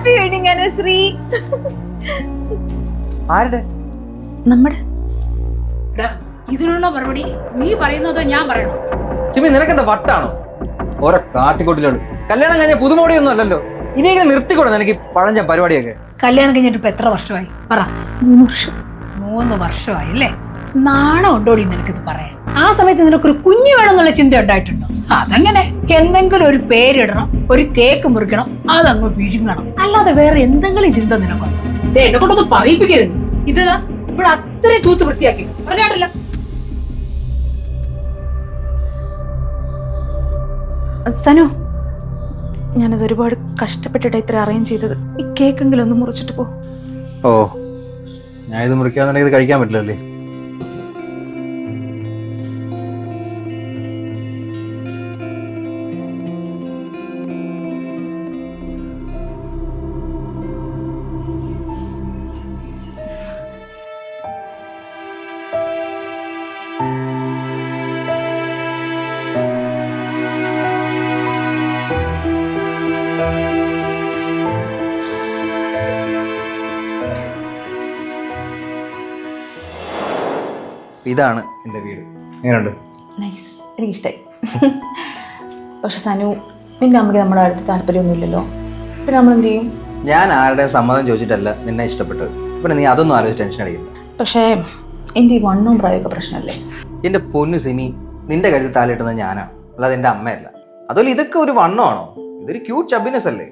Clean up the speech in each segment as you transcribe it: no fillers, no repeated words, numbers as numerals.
Happy wedding anniversary. ആരുടെ? നമ്മുടെ. ഇതിനുള്ള മറുപടി നീ പറയുന്നതോ ഞാൻ പറയണോ? സിമി, നിനക്കെന്താ വട്ടാണോ? ഓരോ കാട്ടിക്കൊട്ടിലോട്. കല്യാണം കഴിഞ്ഞ പുതുമോടിയൊന്നും അല്ലല്ലോ. ഇനിയെങ്കിലും നിർത്തിക്കൂടെ നിനക്ക് പഴഞ്ച പരിപാടിയൊക്കെ? കല്യാണം കഴിഞ്ഞിട്ട് ഇപ്പൊ എത്ര വർഷമായി? പറ. 3 വർഷം. 3 വർഷമായി അല്ലേ? നാണം ഉണ്ടോടി നിനക്കിത് പറയാൻ? ആ സമയത്ത് നിനക്കൊരു കുഞ്ഞു വേണമെന്നുള്ള ചിന്ത ഉണ്ടായിട്ടുണ്ടോ? അതെങ്ങനെ? എന്തെങ്കിലും ഒരു പേരിടണം, ഒരു കേക്ക് മുറിക്കണം, അതങ്ങ് വിഴുങ്ങണം, അല്ലാതെ വേറെ എന്തെങ്കിലും ചിന്ത നിനക്കുണ്ടോ? എന്നെ കൊണ്ടൊന്ന് പറയിപ്പിക്കരുത്. ഇതാ ഇവിടെ അത്രയും തൂത്ത് വൃത്തിയാക്കി പറഞ്ഞാട്ടില്ല. സനു, ഞാനത് ഒരുപാട് കഷ്ടപ്പെട്ടിട്ട് ഇത്ര അറേഞ്ച് ചെയ്തത്. ഈ കേക്കെങ്കിലും ഒന്ന് മുറിച്ചിട്ട് പോ. ഓ, ഞാൻ ഇത് മുറിക്കാന്നുണ്ടെങ്കിൽ ഇത് കഴിക്കാൻ പറ്റില്ലല്ലേ? ഇതാണ് എൻ്റെ വീട്. എങ്ങനെയുണ്ട്? നൈസ്, എനിക്കിഷ്ടായി. പക്ഷെ സനു, നിന്റെ അമ്മയ്ക്ക് നമ്മുടെ അടുത്ത് താല്പര്യമൊന്നുമില്ലല്ലോ. പിന്നെ നമ്മൾ എന്ത് ചെയ്യും? ഞാൻ ആരുടെ സമ്മതം ചോദിച്ചിട്ടല്ല നിന്നെ ഇഷ്ടപ്പെട്ടത്. പിന്നെ നീ അതൊന്നും ആലോചിച്ച് ടെൻഷൻ അടിക്കില്ല. പക്ഷേ എൻ്റെ ഈ വണ്ണവും പ്രായമൊക്കെ പ്രശ്നമല്ലേ? എൻ്റെ പൊന്നു സിമി, നിന്റെ കഴുത്തിൽ താലിട്ടുന്നത് ഞാനാണ്, അല്ലാതെ എൻ്റെ അമ്മയല്ല. അതുപോലെ ഇതൊക്കെ ഒരു വണ്ണമാണോ? ഇതൊരു ക്യൂട്ട് ചബിനെസ് അല്ലേ?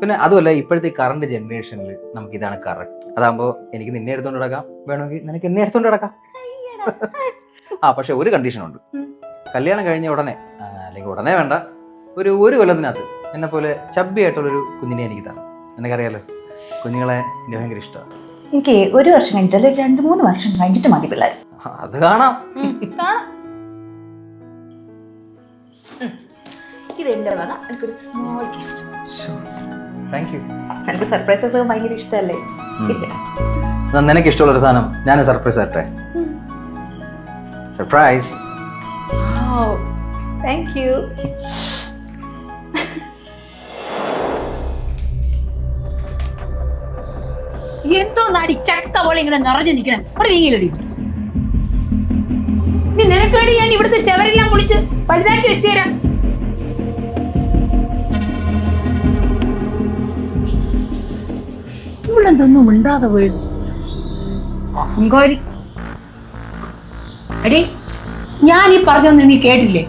പിന്നെ അതുമല്ല, ഇപ്പോഴത്തെ കറണ്ട് ജനറേഷനിൽ നമുക്ക് ഇതാണ് കറക്റ്റ്. അതാകുമ്പോൾ എനിക്ക് നിന്നെ എടുത്തോണ്ട് നടക്കാം, വേണമെങ്കിൽ നിനക്ക് എന്നെ എടുത്തോണ്ട് നടക്കാം. പക്ഷെ ഒരു കണ്ടീഷനുണ്ട്. കല്യാണം കഴിഞ്ഞ ഉടനെ, അല്ലെങ്കിൽ ഉടനെ വേണ്ട, ഒരു കൊല്ലത്തിനകത്ത് എന്നെ പോലെ ചബ്ബിയായിട്ടുള്ളൊരു കുഞ്ഞിനെ എനിക്ക് തരണം. എനിക്കറിയാലോ, കുഞ്ഞുങ്ങളെ എനിക്ക് ഭയങ്കര ഇഷ്ടമാണ്. എനിക്ക് 1 വർഷം കഴിഞ്ഞാൽ 2-3 വർഷം കഴിഞ്ഞിട്ട് മതി പിള്ളേർ. അത് കാണാം. ഇത് എൻ്റെ വക, എനിക്കൊരു സ്മോൾ ഗിഫ്റ്റ്. Thank you. എനിക്ക് സർപ്രൈസസ് ഒക്കെ ഭയങ്കര ഇഷ്ടമല്ലേ? നിനക്ക് ഇഷ്ടമുള്ളൊരു സാധനം ഞാൻ സർപ്രൈസ് ആട്ടെ. സർപ്രൈസ്. Thank you. എന്തോ നാടി ചക്ക പോലെ ഇങ്ങനെ നിറഞ്ഞു നിൽക്കണം. അവിടെ നീങ്ങിലടി. നീ നിനക്ക് വേണ്ടി ഞാൻ ഇവിടുത്തെ ചെവരെല്ലാം പൊളിച്ച് പഴുതാക്കി വെച്ചു തരാം. ഇവളെന്തൊന്നും ഉണ്ടാതെ വീഴും. എടി, ഞാൻ ഈ പറഞ്ഞൊന്നും നീ കേട്ടില്ലേ?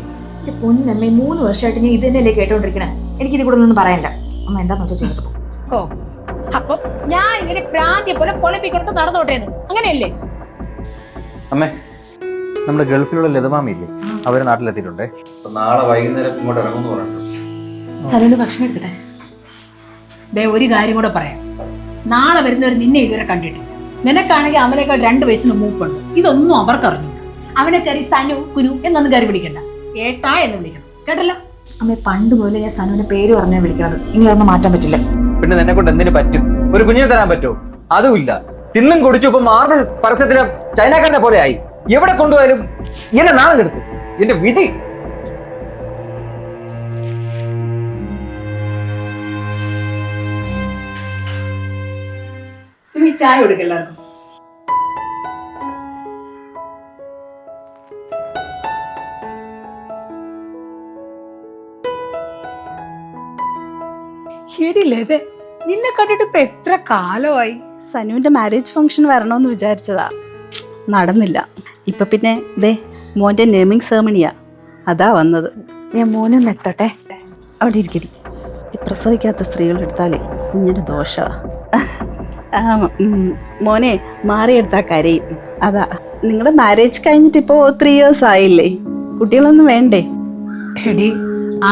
പൊന്നമ്മ, 3 വർഷമായിട്ട് ഞാൻ ഇത് തന്നെയല്ലേ കേട്ടോണ്ടിരിക്കണേ. എനിക്കിത് കൂടെ ഒന്നും പറയണ്ട. അമ്മ എന്താന്ന് വെച്ചാൽ ചെയ്തിട്ട് പോ. ഓ, അപ്പൊ ഞാൻ ഇങ്ങനെ പ്രാന്തിയെ പോലെ പൊളിപ്പിക്കൊണ്ട് നടന്നോട്ടേന്ന് അങ്ങനെയല്ലേ? അമ്മേ, നമ്മുടെ ഗൾഫിലുള്ള ലതമാമിയില്ലേ, അവര് നാട്ടിലെത്തിയിട്ടുണ്ടേ. നാളെ വൈകുന്നേരം ഇങ്ങോട്ട് ഇറങ്ങുമെന്ന് പറഞ്ഞിട്ടുണ്ട്. സലൂന് ഭക്ഷണം എടുക്കട്ടെ. ഒരു കാര്യം കൂടെ പറയാം. നാളെ വരുന്നവർ നിന്നെ ഇതുവരെ കണ്ടിട്ടില്ല. നിനക്കാണെങ്കിൽ അവനേക്കാൾ 2 വയസ്സിന് മൂപ്പുണ്ട്. ഇതൊന്നും അവർക്കറിഞ്ഞു. അവനെ കയറി സനു കുനു എന്നൊന്നും കയറി വിളിക്കണ്ട, ഏട്ടാ എന്ന് വിളിക്കണം. കേട്ടല്ലോ? അമ്മ, പണ്ട് പോലെ ഞാൻ സനുവിന്റെ പേര് പറഞ്ഞാൽ വിളിക്കണത്. ഇനി അതൊന്നും മാറ്റാൻ പറ്റില്ല. പിന്നെ നിന്നെ കൊണ്ട് എന്തിനു പറ്റും? ഒരു കുഞ്ഞിനെ തരാൻ പറ്റുമോ? അതുമില്ല. തിന്നും കുടിച്ചു ഇപ്പൊ മാർബിൾ പരസ്യത്തിലെ ചൈനക്കാരനെ പോലെ ആയി. എവിടെ കൊണ്ടുപോയാലും എന്നെ നാളെ കെടുത്ത്. എന്റെ വിധി. ചായ കൊടുക്കല്ലായിരുന്നു. ശരിയല്ലേ? നിന്നെ കണ്ടിട്ട് ഇപ്പൊ എത്ര കാലമായി? സനുവിന്റെ മാരേജ് ഫംഗ്ഷൻ വരണമെന്ന് വിചാരിച്ചതാ, നടന്നില്ല. ഇപ്പൊ പിന്നെ ദേ മോന്റെ നെയിമിങ് സെറമണിയാ, അതാ വന്നത്. ഞാൻ മോനെ നിർത്തട്ടെ. അവിടെ ഇരിക്കടി. ഈ പ്രസവിക്കാത്ത സ്ത്രീകൾ എടുത്താലേ കുഞ്ഞിന് ദോഷമാ. മോനെ മാറിയെടുത്താ കരയും. അതാ. നിങ്ങളുടെ മാരേജ് കഴിഞ്ഞിട്ട് ഇപ്പോ 3 years ആയില്ലേ? കുട്ടികളൊന്നും വേണ്ടേ? എടി,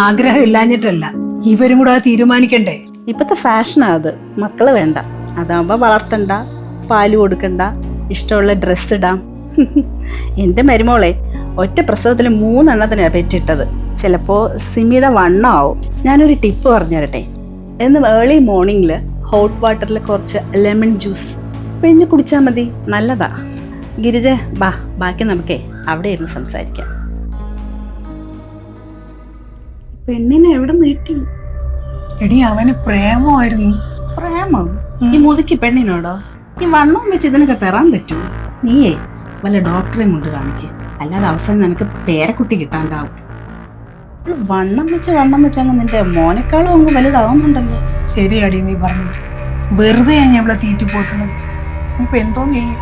ആഗ്രഹം ഇല്ലാഞ്ഞിട്ടല്ല, ഇവരും കൂടെ തീരുമാനിക്കണ്ടേ? ഇപ്പത്തെ ഫാഷനാ അത്. മക്കള് വേണ്ട, അതാവുമ്പോ വളർത്തണ്ട, പാല് കൊടുക്കണ്ട, ഇഷ്ടമുള്ള ഡ്രസ്സ് ഇടാം. എൻ്റെ മരുമോളെ ഒറ്റ പ്രസവത്തിൽ 3 എണ്ണത്തിനാണ് പെറ്റിട്ടത്. ചിലപ്പോൾ സിമിയുടെ വണ്ണമാവും. ഞാനൊരു ടിപ്പ് പറഞ്ഞു തരട്ടെ. എന്ന് ഏർലി മോർണിംഗിൽ ഹോട്ട് വാട്ടറിൽ കുറച്ച് ലെമൺ ജ്യൂസ് പിഴിഞ്ഞ് കുടിച്ചാൽ മതി, നല്ലതാ. ഗിരിജ ബാക്കി നമുക്കേ അവിടെ ഇരുന്ന് സംസാരിക്കാം. പെണ്ണിനെ എവിടെ നീട്ടി? എടി അവന് പ്രേമമായിരുന്നു. പ്രേമം ഈ മുതുക്കി പെണ്ണിനോടോ? ഈ വണ്ണം വെച്ച് ഇതിനൊക്കെ പെറാൻ പറ്റുമോ? നീയേ വല്ല ഡോക്ടറെയും കൊണ്ട് കാണിക്ക്, അല്ലാതെ അവസാനം നിനക്ക് പേരക്കുട്ടി കിട്ടാണ്ടാവും. ഒരു വണ്ണം വെച്ച് അങ്ങ് നിന്റെ മോനേക്കാളും അങ്ങ് വലുതാവുന്നുണ്ടല്ലോ. ശരിയാടി നീ പറഞ്ഞു. വെറുതെ ഞാൻ ഇവിടെ തീറ്റി പോയിട്ടുള്ളത്. ഇപ്പൊ എന്തോ ചെയ്യും?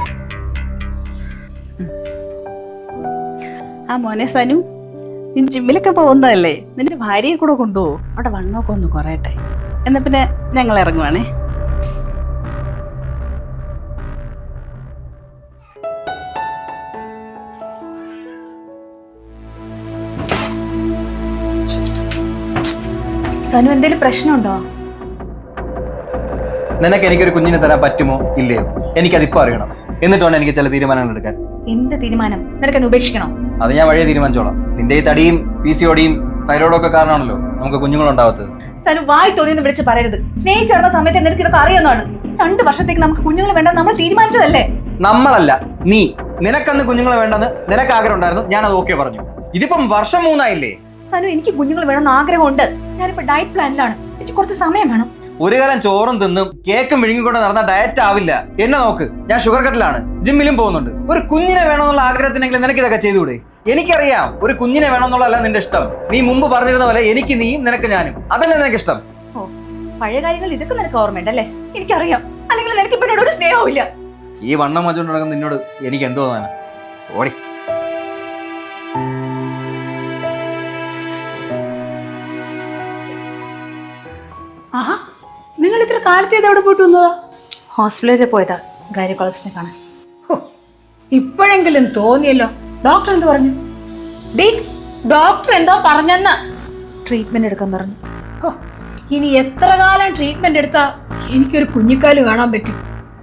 ആ മോനെ സനു, നീ ജിമ്മിലൊക്കെ പോകുന്നതല്ലേ, നിന്റെ ഭാര്യയെ കൂടെ കൊണ്ടുപോകും. അവിടെ വണ്ണമൊക്കെ ഒന്ന് കുറയട്ടെ. എന്നാ പിന്നെ ഞങ്ങൾ ഇറങ്ങുവാണേ. സനു എന്തെങ്കിലും പ്രശ്നമുണ്ടോ? നിനക്ക് എനിക്കൊരു കുഞ്ഞിനെ തരാൻ പറ്റുമോ ഇല്ലയോ എനിക്കതിപ്പോ അറിയണം. എന്നിട്ട് വേണം എനിക്ക് ചില തീരുമാനങ്ങൾ എടുക്കാൻ. എന്ത് തീരുമാനം? നിനക്ക് എന്നെ ഉപേക്ഷിക്കണോ? അത് ഞാൻ വഴിയെ തീരുമാനിച്ചോളാം. നിന്റെ ഈ തടിയും PCODയും തൈറോയിഡും ഒക്കെ കാരണമാണല്ലോ നമുക്ക് കുഞ്ഞുങ്ങളുണ്ടാവാത്തത്. സനു വായി തോന്നിയെന്ന് വിളിച്ച് പറയരുത്. സ്നേഹിച്ചിടുന്ന സമയത്ത് നിനക്ക് ഇതൊക്കെ അറിയുന്നതാണ്. 2 വർഷത്തേക്ക് നമുക്ക് കുഞ്ഞുങ്ങൾ വേണ്ട നമ്മൾ തീരുമാനിച്ചതല്ലേ? നമ്മളല്ല, നീ. നിനക്കന്ന് കുഞ്ഞുങ്ങൾ വേണ്ടെന്ന് നിനക്ക് ആഗ്രഹം ഉണ്ടായിരുന്നു, ഞാൻ അത് ഓക്കെ പറഞ്ഞു. ഇതിപ്പം വർഷം 3 സനു, എനിക്ക് കുഞ്ഞുങ്ങൾ വേണമെന്ന് ആഗ്രഹമുണ്ട്. ഞാനിപ്പോ ഡയറ്റ് പ്ലാനിലാണ്. എനിക്ക് കുറച്ച് സമയം വേണം. ഒരു കാലം ചോറും തിന്നും കേക്കും വിഴുങ്ങിക്കൊണ്ട് നടന്ന ഡയറ്റ് ആവില്ല. എന്നെ നോക്ക്, ഞാൻ ഷുഗർ കട്ടിലാണ്, ജിമ്മിലും പോകുന്നുണ്ട്. ഒരു കുഞ്ഞിനെ വേണമെന്നുള്ള ആഗ്രഹത്തിനെങ്കിലും നിനക്ക് ഇതൊക്കെ ചെയ്തുകൂടെ? എനിക്കറിയാം ഒരു കുഞ്ഞിനെ വേണമെന്നുള്ളതല്ല നിന്റെ ഇഷ്ടം. നീ മുമ്പ് പറഞ്ഞിരുന്ന പോലെ എനിക്ക് നീയും നിനക്ക് ഞാനും, അതല്ലേ നിനക്ക് ഇഷ്ടം. ഓ, പഴയ കാര്യങ്ങൾ ഇതൊക്കെ നിനക്ക് ഓർമ്മയുണ്ടല്ലേ? എനിക്കറിയാം. അല്ലെങ്കിൽ നിനക്ക് ഇപ്പൊ എന്നോട് ഒരു സ്നേഹവും ഇല്ല. ഈ വണ്ണം വച്ചുകൊണ്ട് നടക്കുന്ന നിന്നോട് എനിക്ക് എന്തോ തോന്നാനാ? ഓടി. ആഹാ, നിങ്ങൾ ഇത്ര കാലത്ത് ഇത് എവിടെ പോയിട്ട് വന്നതാ? ഹോസ്പിറ്റലിൽ പോയതാ ഗൈനക്കോളജിസ്റ്റിനെ കാണാൻ. ഇപ്പോഴെങ്കിലും തോന്നിയല്ലോ. ഡോക്ടർ എന്ത് പറഞ്ഞു? ഡോക്ടർ എന്തോ പറഞ്ഞെന്ന്. ട്രീറ്റ്മെന്റ് എടുക്കാൻ പറഞ്ഞു. ഇനി എത്ര കാലം ട്രീറ്റ്മെന്റ് എടുത്താ എനിക്കൊരു കുഞ്ഞിക്കാല് കാണാൻ പറ്റും?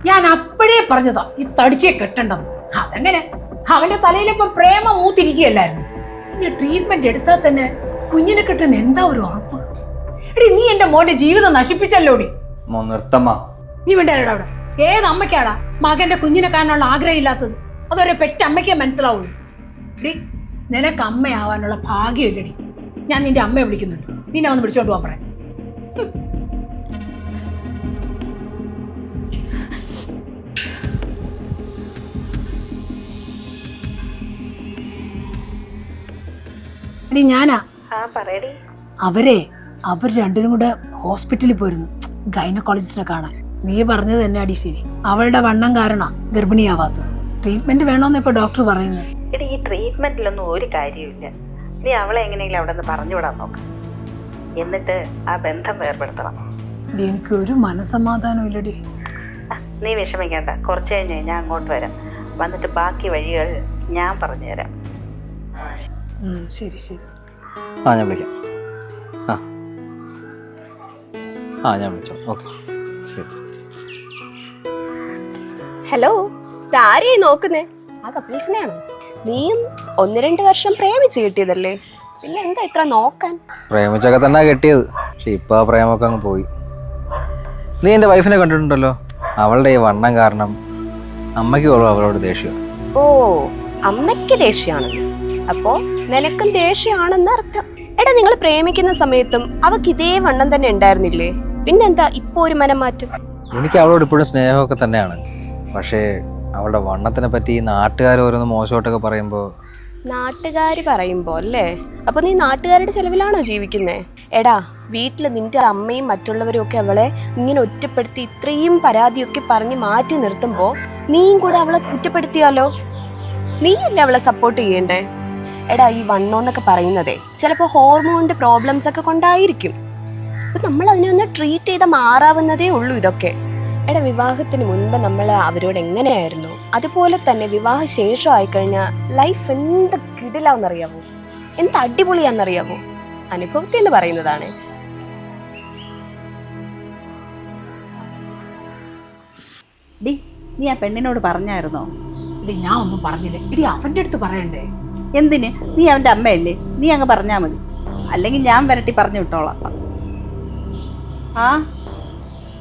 ഞാൻ അപ്പോഴേ പറഞ്ഞതാ ഈ തടിച്ചേ കെട്ടണ്ടെന്ന്. അതെങ്ങനെ? അവന്റെ തലയിലിപ്പോ പ്രേമം മൂത്തിരിക്കുകയല്ലായിരുന്നു. ഇനി ട്രീറ്റ്മെന്റ് എടുത്താൽ തന്നെ കുഞ്ഞിനെ കെട്ടുന്ന എന്താ ഒരു ഉറപ്പ്? എടി, നീ എന്റെ മോന്റെ ജീവിതം നശിപ്പിച്ചല്ലോടി. നീ വേണ്ടാടാ അവിടെ. ഏത് അമ്മയ്ക്കാടാ മകന്റെ കുഞ്ഞിനെ കാണാനുള്ള ആഗ്രഹം ഇല്ലാത്തത്? അതൊരു പെറ്റമ്മയ്ക്കേ മനസ്സിലാവുള്ളൂ. ഡി, നിനക്ക് അമ്മയാവാനുള്ള ഭാഗ്യമില്ലടി. ഞാൻ നിന്റെ അമ്മയെ വിളിക്കുന്നുണ്ട്. നിന്നെ വന്ന് വിളിച്ചോണ്ട് പോകാൻ പറയാം. എടി, ഞാനാ. അവർ രണ്ടിനും കൂടെ ഹോസ്പിറ്റലിൽ പോയിരുന്നു ഗൈനക്കോളജിസ്റ്റിനെ കാണാൻ. നീ പറഞ്ഞത് തന്നെ അടി ശരി. അവളുടെ വണ്ണം കാരണം ഗർഭിണിയാവാത്തത്. ട്രീറ്റ്മെന്റ് വേണോന്ന് ഇപ്പൊ ഡോക്ടർ പറയുന്നത്. ഈ ട്രീറ്റ്മെന്റിലൊന്നും ഒരു കാര്യമില്ല. നീ അവളെ എങ്ങനെയെങ്കിലും അവിടെ നിന്ന് പറഞ്ഞുവിടാൻ നോക്ക്. എന്നിട്ട് ആ ബന്ധം വേർപെടുത്തണം. എനിക്ക് ഒരു മനസമാധാനം ഇല്ലടി. നീ വിഷമിക്കണ്ട, കുറച്ച് കഴിഞ്ഞ് ഞാൻ അങ്ങോട്ട് വരാം. വന്നിട്ട് ബാക്കി വഴികൾ ഞാൻ പറഞ്ഞുതരാം. ശരി ശരി. ഞാൻ വിളിക്കാം. ഞാൻ വിളിച്ചോ. ഓക്കെ, ശരി. ഹലോ, ആരെയായി നോക്കുന്നേ? ആ കപ്പിൾസിനെയാണോ? നീയും 1-2 വർഷം പ്രേമിച്ച് കിട്ടിയതല്ലേ, പിന്നെ എന്താ ഇത്ര നോക്കാൻ? പ്രേമിച്ചൊക്കെ തന്നെ കെട്ടിയത്, പക്ഷെ ഇപ്പൊ ആ പ്രേമൊക്കെ അങ്ങ് പോയി. നീ എന്റെ വൈഫിനെ കണ്ടിട്ടുണ്ടല്ലോ. അവളുടെ ഈ വണ്ണം കാരണം അമ്മയ്ക്ക് അവളോട് ദേഷ്യം. ഓ, അമ്മയ്ക്ക് ദേഷ്യമാണെന്ന്. അപ്പോ നിനക്കും ദേഷ്യമാണെന്ന് അർത്ഥം. എടാ, നിങ്ങൾ പ്രേമിക്കുന്ന സമയത്തും അവക്ക് ഇതേ വണ്ണം തന്നെ ഉണ്ടായിരുന്നില്ലേ? പിന്നെന്താ ഇപ്പൊ ഒരു മനംമാറ്റം? എനിക്ക് അവളോട് ഇപ്പോഴും സ്നേഹമൊക്കെ തന്നെയാണ്. പക്ഷേ അവളുടെ വണ്ണത്തിനെ പറ്റി നാട്ടുകാർ ഓരോന്ന് മോശമായിട്ടൊക്കെ പറയുമ്പോൾ. നാട്ടുകാര് പറയുമ്പോ അല്ലേ? അപ്പൊ നീ നാട്ടുകാരുടെ ചെലവിലാണോ ജീവിക്കുന്നേ? എടാ, വീട്ടിൽ നിന്റെ അമ്മയും മറ്റുള്ളവരും ഒക്കെ അവളെ ഇങ്ങനെ ഒറ്റപ്പെടുത്തി ഇത്രയും പരാതിയൊക്കെ പറഞ്ഞ് മാറ്റി നിർത്തുമ്പോ നീയും കൂടെ അവളെ കുറ്റപ്പെടുത്തിയാലോ? നീയല്ലേ അവളെ സപ്പോർട്ട് ചെയ്യണ്ടേ? എടാ, ഈ വണ്ണമെന്നൊക്കെ പറയുന്നതേ ചിലപ്പോൾ ഹോർമോണിന്റെ പ്രോബ്ലംസ് ഒക്കെ കൊണ്ടായിരിക്കും. അപ്പൊ നമ്മൾ അതിനെ ഒന്ന് ട്രീറ്റ് ചെയ്താൽ മാറാവുന്നതേ ഉള്ളൂ ഇതൊക്കെ. എടാ, വിവാഹത്തിന് മുൻപ് നമ്മൾ അവരോട് എങ്ങനെയായിരുന്നു, അതുപോലെ തന്നെ വിവാഹ ശേഷം ആയിക്കഴിഞ്ഞാൽ ലൈഫ് എന്ത് കിടിലാന്നറിയാവോ, എന്ത് അടിപൊളിയാന്നറിയാവോ? അനുഭവത്തിൽ എന്ന് പറയുന്നതാണ്. ഡി, നീ ആ പെണ്ണിനോട് പറഞ്ഞായിരുന്നോ? എടി, ഞാൻ ഒന്നും പറഞ്ഞില്ല. എടി, അവന്റെ അടുത്ത് പറയണ്ടേ? എന്തിന്? നീ അവന്റെ അമ്മയല്ലേ, നീ അങ്ങ് പറഞ്ഞാ മതി. അല്ലെങ്കിൽ ഞാൻ വരട്ടി പറഞ്ഞു വിട്ടോളാം.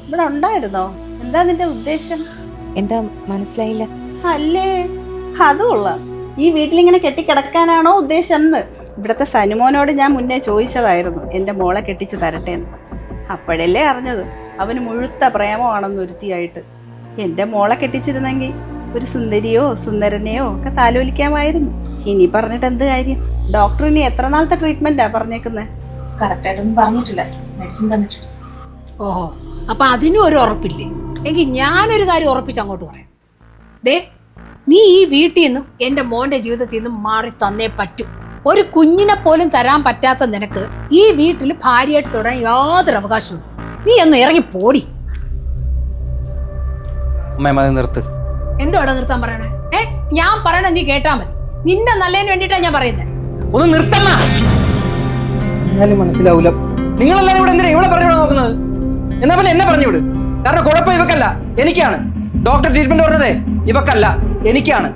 ഇവിടെ ഉണ്ടായിരുന്നോ? എന്താ നിന്റെ ഉദ്ദേശം? എന്താ മനസ്സിലായില്ല? അല്ലേ, അതുകൊള്ള. ഈ വീട്ടിലിങ്ങനെ കെട്ടിക്കിടക്കാനാണോ ഉദ്ദേശം എന്ന്? ഇവിടുത്തെ സനുമോനോട് ഞാൻ മുന്നേ ചോദിച്ചതായിരുന്നു എൻ്റെ മോളെ കെട്ടിച്ച് തരട്ടെ എന്ന്. അപ്പോഴല്ലേ അറിഞ്ഞത് അവന് മുഴുത്ത പ്രേമമാണെന്ന് ഒരുത്തിയായിട്ട്. എൻ്റെ മോളെ കെട്ടിച്ചിരുന്നെങ്കിൽ ഒരു സുന്ദരിയോ സുന്ദരനെയോ ഒക്കെ താലോലിക്കാമായിരുന്നു. ഇനി പറഞ്ഞിട്ട് എന്ത് കാര്യം? ഡോക്ടർ ഇനി എത്ര നാളത്തെ ട്രീറ്റ്മെൻറ്റാ പറഞ്ഞേക്കുന്നത്? കറക്റ്റായിട്ടൊന്നും പറഞ്ഞിട്ടില്ല, മെഡിസിൻ തന്നിട്ടുണ്ട്. ഓഹോ, അപ്പൊ അതിനും ഒരു ഉറപ്പില്ലേ? എങ്കിൽ ഞാനൊരു കാര്യം ഉറപ്പിച്ച് അങ്ങോട്ട് പറയാം. ദേ, നീ ഈ വീട്ടിൽ നിന്നും എൻ്റെ മോൻ്റെ ജീവിതത്തിൽ നിന്നും മാറി തന്നേ പറ്റൂ. ഒരു കുഞ്ഞിനെ പോലും തരാൻ പറ്റാത്ത നിനക്ക് ഈ വീട്ടിൽ ഭാര്യയായിട്ട് തുടരാൻ യാതൊരു അവകാശവും. നീ ഒന്ന് ഇറങ്ങി പോടി. അമ്മ നിർത്ത്. എന്തോടാ നിർത്താൻ പറയണേ? ഞാൻ പറയണ നീ കേട്ടാ മതി. നിന്റെ നല്ലതിന് വേണ്ടിയിട്ടാ ഞാൻ പറയുന്നത്. ഒന്ന് നിർത്തമ്മ. എന്നാലും മനസ്സിലാവൂല. നിങ്ങളെല്ലാരും ഇവിടെ എന്തിനാ ഇവിടെ പറഞ്ഞു നോക്കുന്നത്? എന്നാ പിന്നെ എന്നെ പറഞ്ഞു വിട്. കാരണം കുഴപ്പം ഇവക്കല്ല, എനിക്കാണ്. ഡോക്ടർ ട്രീറ്റ്മെന്റ് പറഞ്ഞതേ ഇവക്കല്ല, എനിക്കാണ്.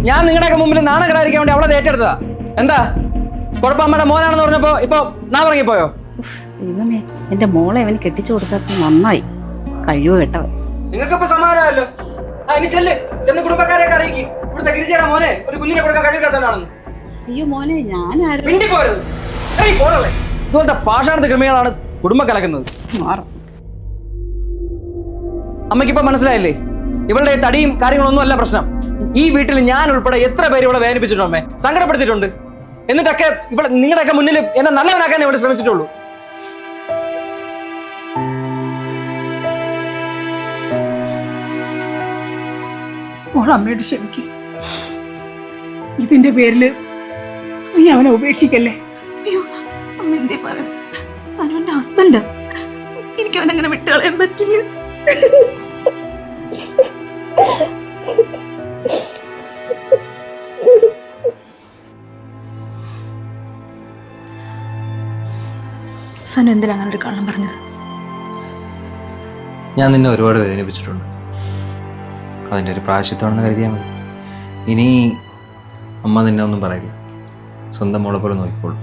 ഞാൻ നിങ്ങളുടെയൊക്കെ മുമ്പിൽ നാണം കിടാതിരിക്കാൻ വേണ്ടി അവളെ ഏറ്റെടുത്തതാ. എന്താ കുഴപ്പം? അമ്മയുടെ മോനാണെന്ന് പറഞ്ഞപ്പോ ഇപ്പൊ നാ പറഞ്ഞിപ്പോയോ? ദൈവമേ, എൻ്റെ മോളെ അവന് കെട്ടിച്ചു കൊടുക്കാത്ത നന്നായി. കഴിവ് കേട്ടവൻ. നിങ്ങൾക്കിപ്പോ സമാധാനമല്ലോ. ഇനി ചെന്ന് കുടുംബക്കാരെയൊക്കെ അറിയിക്കും ഇവിടുത്തെ ഗിരിജയുടെ മോനെ ഒരു കുഞ്ഞിനെ കൊടുക്കാൻ കഴിവില്ലാത്തവനാണെന്ന്. അയ്യോ മോനെ, ഞാനാരും മിണ്ടിപ്പോരുത്. ഇതുപോലത്തെ പാഷാണത്തെ ക്രിമികളാണ് കുടുംബം കലക്കുന്നത്. മാറും. അമ്മയ്ക്കിപ്പോ മനസ്സിലായില്ലേ? ഇവളുടെ തടിയും കാര്യങ്ങളൊന്നും അല്ല പ്രശ്നം. ഈ വീട്ടിൽ ഞാൻ ഉൾപ്പെടെ എത്ര പേര് ഇവിടെ വേദനിപ്പിച്ചിട്ടുണ്ട്, അമ്മേ സങ്കടപ്പെടുത്തിയിട്ടുണ്ട്. എന്നിട്ടൊക്കെ ഇവിടെ നിങ്ങളുടെയൊക്കെ മുന്നിൽ എന്നെ നല്ലവനാക്കാൻ ഇവിടെ ശ്രമിച്ചിട്ടുള്ളൂ. മോളമ്മയോട് ക്ഷമിക്കും. ഇതിന്റെ പേരില് നീ അവനെ ഉപേക്ഷിക്കല്ലേ. അയ്യോ അമ്മ എന്തേ പറയും? സനുവിന്റെ ഹസ്ബൻഡ്, എനിക്ക് അവനങ്ങനെ വിട്ടുകളയാൻ പറ്റില്ല. സനു എന്തിനാ അങ്ങനെ ഒരു കള്ളം പറഞ്ഞത്? ഞാൻ നിന്നെ ഒരുപാട് വേദനിപ്പിച്ചിട്ടുണ്ട്. അതിൻ്റെ ഒരു പ്രായശ്ചിത്തമാണെന്ന് കരുതിയാൽ മതി. ഇനി അമ്മ നിന്നെ ഒന്നും പറയില്ല, സ്വന്തം മോളെ പോലെ നോക്കിക്കോളൂ.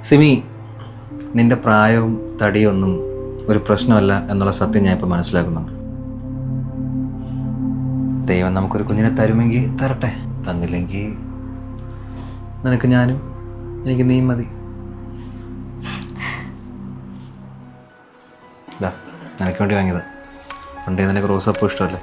സിമി, നിന്റെ പ്രായവും തടിയും ഒന്നും ഒരു പ്രശ്നമല്ല എന്നുള്ള സത്യം ഞാൻ ഇപ്പോൾ മനസ്സിലാക്കുന്നുണ്ട്. ദൈവം നമുക്കൊരു കുഞ്ഞിനെ തരുമെങ്കിൽ തരട്ടെ, തന്നില്ലെങ്കിൽ നിനക്ക് ഞാനും എനിക്ക് നീ മതി. നിനക്ക് വേണ്ടി വാങ്ങിയതാ. പണ്ടേ നിനക്ക് റോസാപ്പൂ ഇഷ്ടമല്ലേ?